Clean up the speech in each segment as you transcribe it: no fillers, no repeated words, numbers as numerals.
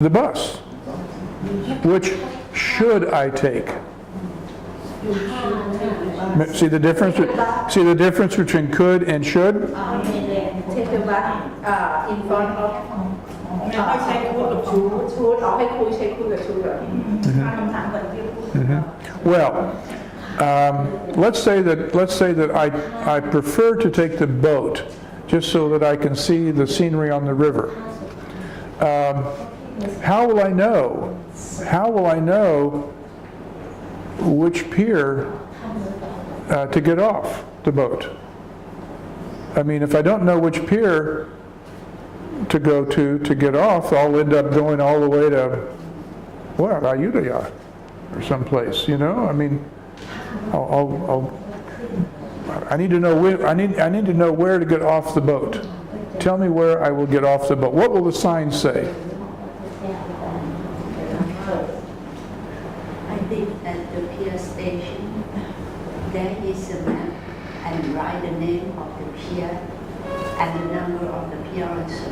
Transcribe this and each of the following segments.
the bus. Which should I take? See the difference? See the difference between could and should? Take the bus in front of ไม่ใช่คู่กับชูเอาให้คุยใช้คู่กับชูแบบคำถามก่อนที่พูด Well, let's say that I prefer to take the boat just so that I can see the scenery on the river. How will I know? How will I know which pier to get off the boat? I mean, if I don't know which pier to go to get off, I'll end up going all the way to, well, Ayutthaya or someplace, you know? I mean, I need to know I need to know where to get off the boat. Tell me where I will get off the boat. What will the sign say? I think at the pier station there is a map and write the name of the pier and the number of the pier also.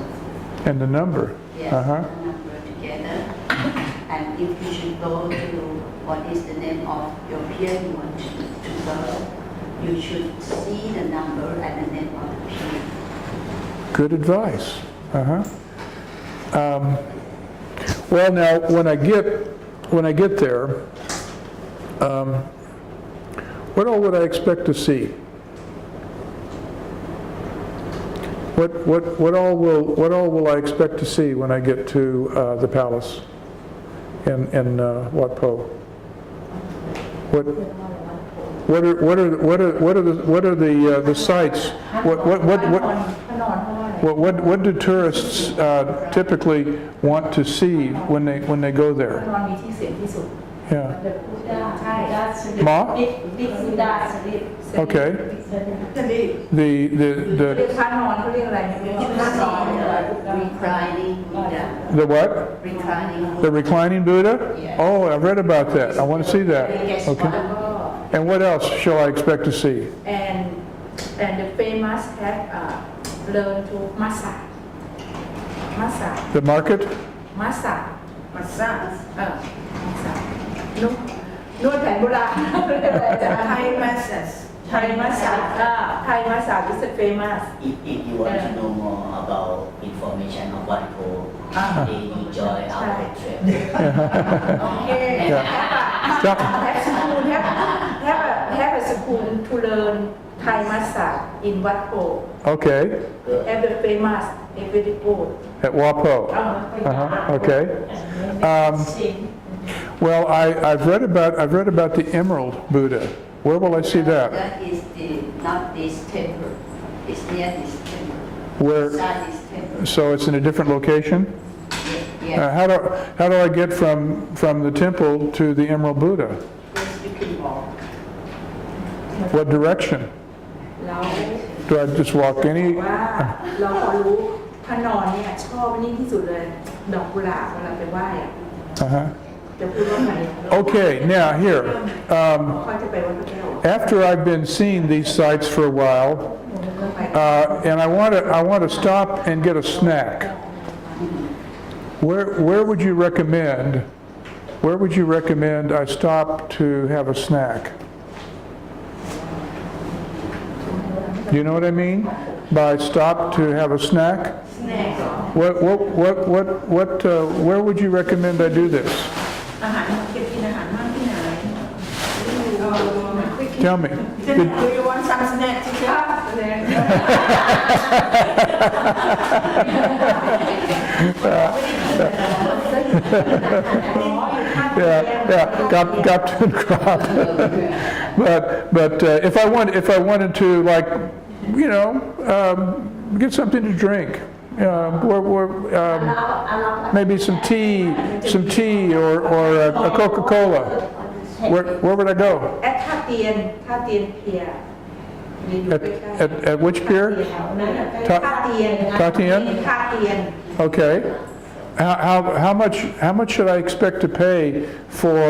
And the number. Yes, the number together. And if you should go to what is the name of your pier you want to go, you should see the number and the name of the pier. Good advice. Well, now when I get there, what all would I expect to see? What all will I expect to see when I get to the palace in Wat Po? What are the sights? What do tourists typically want to see when they go there? Yeah. Ma? Okay. The พระนอนเขาเรียกอะไร Reclining Buddha. the what? Reclining The reclining Buddha? Yes. Oh, I've read about that. I want to see that. Okay. And what else shall I expect to see? and the famous have learn to massage The market? massage นวดแผนโบราณไทย massage is a famous If you want to know more about information of what go, they enjoy our trip. okay have a school to learn Thai massage in Wat Po Okay. have the famous very good At Wapo. Okay. Well, I've read about the Emerald Buddha. Where will I see that? That is not this temple. It's near this temple. Where? Beside this temple. So it's in a different location. Yes. How do I get from the temple to the Emerald Buddha? Yes, you can walk. What direction? เรา Do I just walk any? ว่าเราพอรู้พระนอนเนี่ยชอบนี่ที่สุดเลยดอกกุหลาบเวลาไปไหว้อะ จะพูดว่าไง Okay. Now here. เขาจะไปวัดพระแก้ว After I've been seeing these sites for a while, and I want to stop and get a snack. Where would you recommend? Where would you recommend I stop to have a snack? You know what I mean by stop to have a snack? Where would you recommend I do this? อาหารเก็บกินอาหารมากที่ไหน Tell me. Do you want some snack teacher? Yeah, got to crop. But if I wanted to, like, you know, get something to drink, maybe some tea or a Coca-Cola. Where would I go? At ท่าเตียนเพีย At which pier? ท่าเตียน ท่าเตียน? ท่าเตียน Okay. How much should I expect to pay for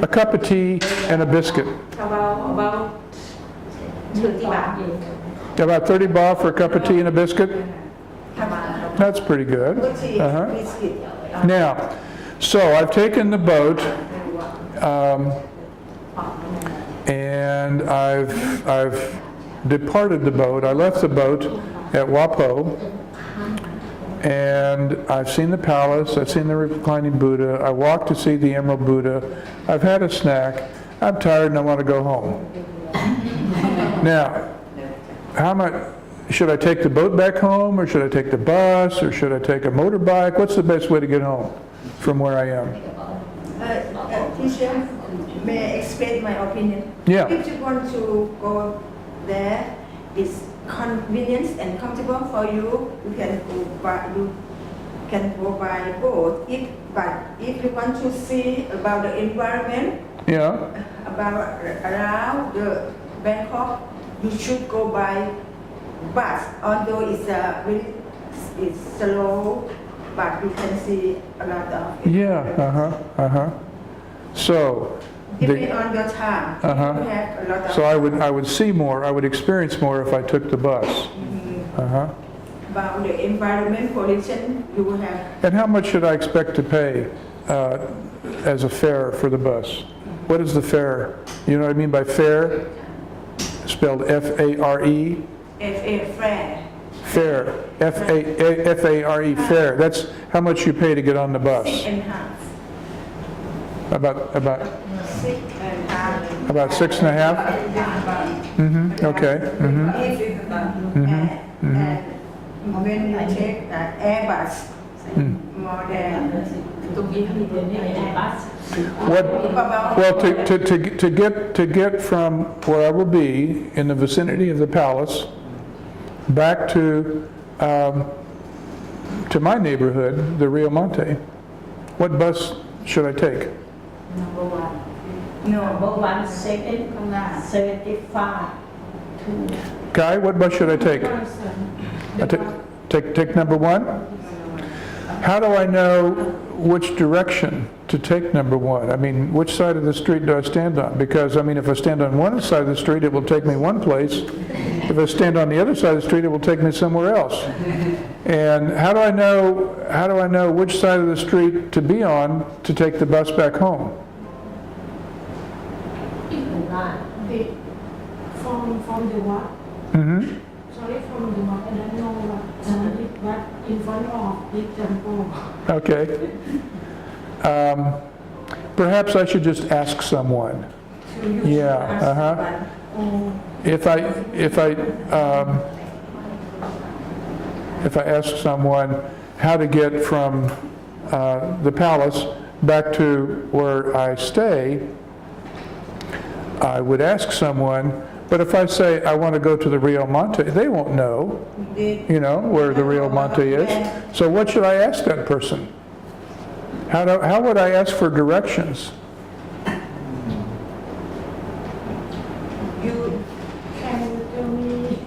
a cup of tea and a biscuit? about 30 บาท About 30 baht for a cup of tea and a biscuit? That's pretty good. Uh-huh. Now, so I've taken the boat, and I've departed the boat. I left the boat at Wapo, and I've seen the palace. I've seen the reclining Buddha. I walked to see the Emerald Buddha. I've had a snack. I'm tired and I want to go home. Now, how much? Should I take the boat back home, or should I take the bus, or should I take a motorbike? What's the best way to get home from where I am? Teacher, may I explain my opinion? Yeah. If you want to go there, it's convenient and comfortable for you. You can go by boat. But if you want to see about the environment, Yeah. about around the Bangkok, you should go by bus. Although it's slow, but you can see a lot of. Yeah. So, Depending on your time, you have a lot of. so I would see more. I would experience more if I took the bus. About the environment pollution, you will have. And how much should I expect to pay as a fare for the bus? What is the fare? You know what I mean by fare? Spelled F-A-R-E? FA fair. Fare. F-A-R-E, fare. That's how much you pay to get on the bus. 6.5. About 6.5. about 6.5? Okay. And when you take Airbus, more than Well, to get from where I will be in the vicinity of the palace back to my neighborhood, the Rio Monte, what bus should I take? Number one. no. 75 to Guy, what bus should I take? Take number one? How do I know which direction to take number one? I mean, which side of the street do I stand on? Because, I mean, if I stand on one side of the street, it will take me one place. If I stand on the other side of the street, it will take me somewhere else. And how do I know which side of the street to be on to take the bus back home? From the what? Mm-hmm. Sorry, from the what? I don't know what in front of big temple. Okay. Perhaps I should just ask someone. Yeah. If I ask someone how to get from the palace back to where I stay, I would ask someone. But if I say I want to go to the Rio Monte, they won't know, where the Rio Monte is. So what should I ask that person? How would I ask for directions? You Can you tell me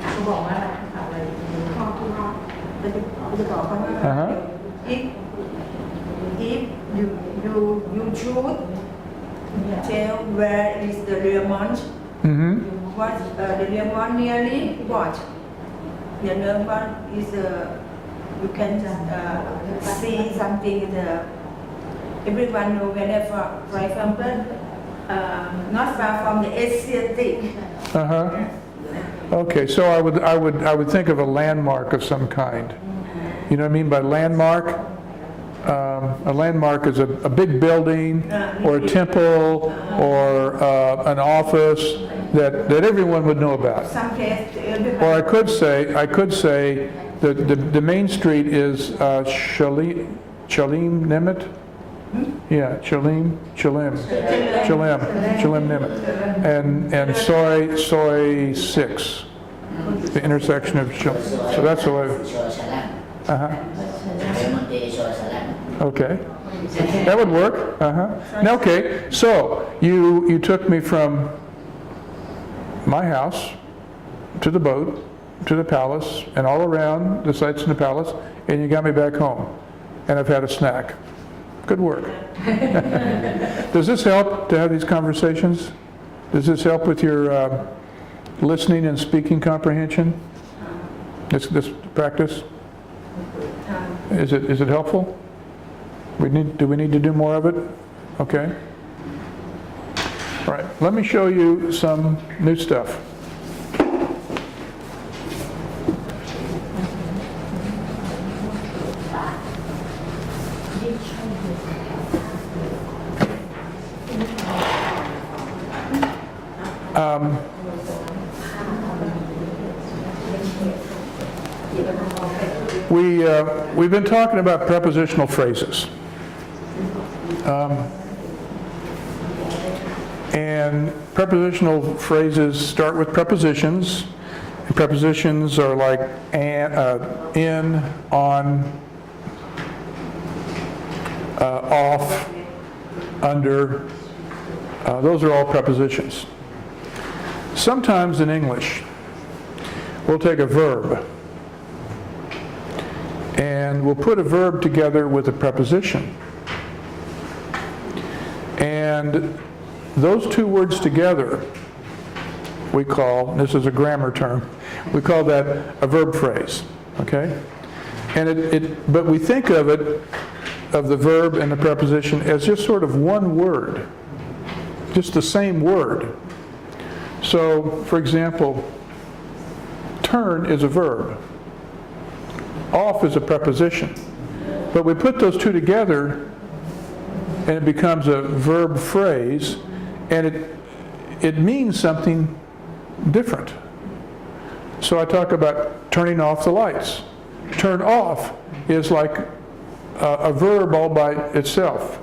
เขาบอกว่าอะไร How to walk? จะบอกเขาว่า if you should tell where is the Rio Monte, Mm-hmm. what the Rio Monte nearly what? The Rio Monte is you can see something everyone know whenever, for example, not far from the Asiatic. Okay, so I would think of a landmark of some kind. You know what I mean by landmark? A landmark is a big building or a temple or an office that everyone would know about. Some place Or I could say that the main street is Chalim Nimet. Yeah, Chalim Nimet, and Soy 6, the intersection of Chalim. So that's the way. Okay, that would work. Now, okay, so you took me from my house to the boat, to the palace, and all around the sites in the palace, and you got me back home, and I've had a snack. Good work. Does this help to have these conversations? Does this help with your listening and speaking comprehension? This practice? Is it helpful? Do we need to do more of it? Okay. All right, let me show you some new stuff. We've been talking about prepositional phrases. And prepositional phrases start with prepositions. And prepositions are like in, on, off, under. Those are all prepositions. Sometimes in English, we'll take a verb and we'll put a verb together with a preposition. And those two words together, we call, this is a grammar term, we call that a verb phrase, okay? And but we think of it, of the verb and the preposition, as just sort of one word, just the same word. So, for example, turn is a verb. Off is a preposition. But we put those two together and it becomes a verb phrase, and it means something different. So I talk about turning off the lights. Turn off is like a verb all by itself.